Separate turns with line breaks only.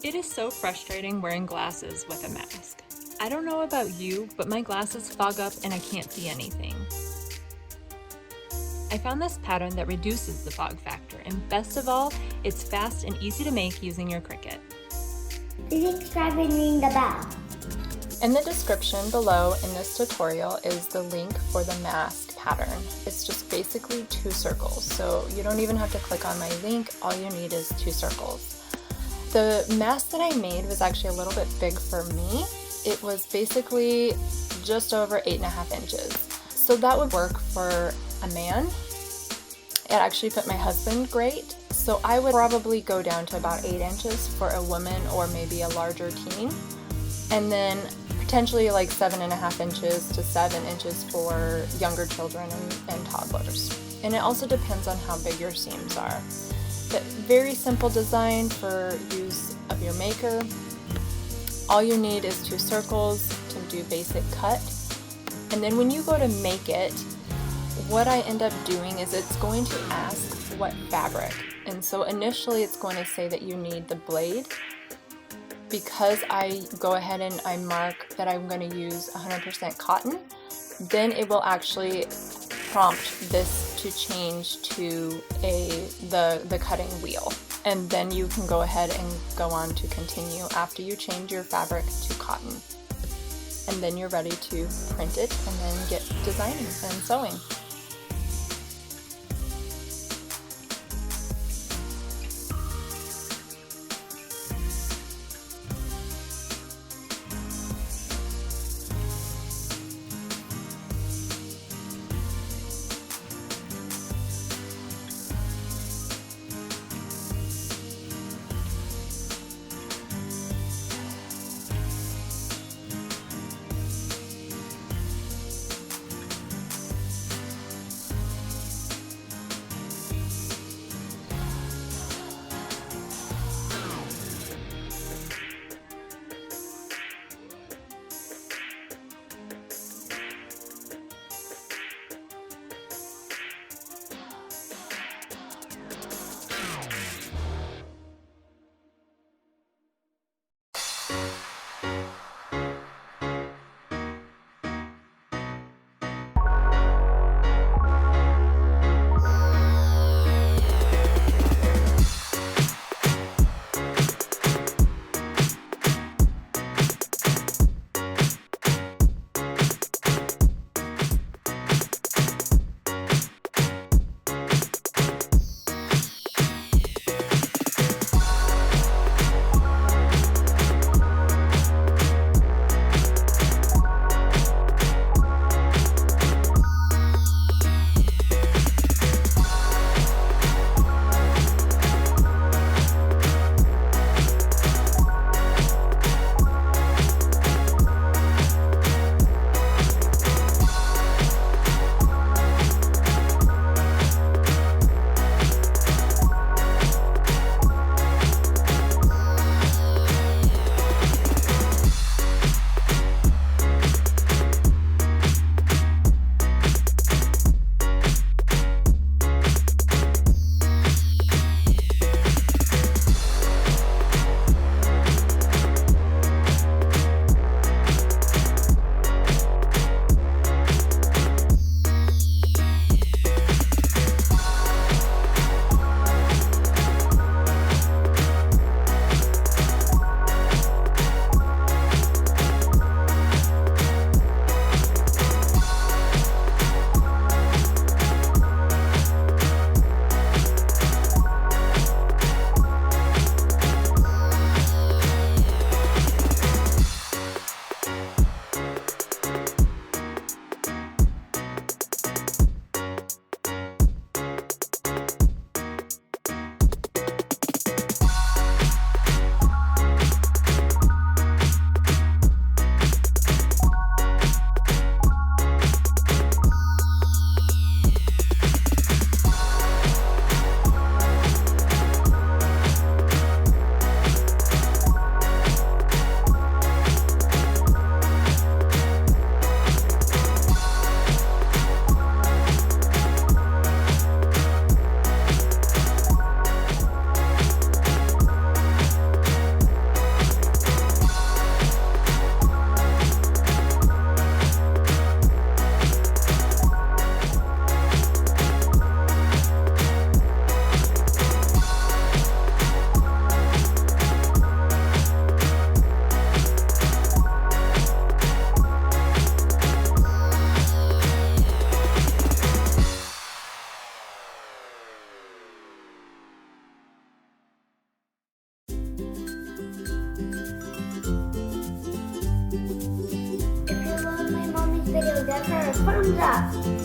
It is so frustrating wearing glasses with a mask. I don't know about you, but my glasses fog up and I can't see anything. I found this pattern that reduces the fog factor, and best of all, it's fast and easy to make using your Cricut.
Please subscribe and ring the bell.
In the description below in this tutorial is the link for the mask pattern. It's just basically 2 circles, so you don't even have to click on my link, all you need is 2 circles. The mask that I made was actually a little bit big for me. It was basically just over 8.5 inches. So that would work for a man. It actually fit my husband great. So I would probably go down to about 8 inches for a woman or maybe a larger teen. And then potentially like 7.5 inches to 7 inches for younger children and toddlers. And it also depends on how big your seams are. But very simple design for use of your maker. All you need is 2 circles to do basic cut. And then when you go to make it, what I end up doing is it's going to ask what fabric. And so initially it's going to say that you need the blade. Because I go ahead and I mark that I'm going to use 100% cotton, then it will actually prompt this to change to the cutting wheel. And then you can go ahead and go on to continue after you change your fabric to cotton. And then you're ready to print it and then get designing and sewing.
like her. Thumbs up.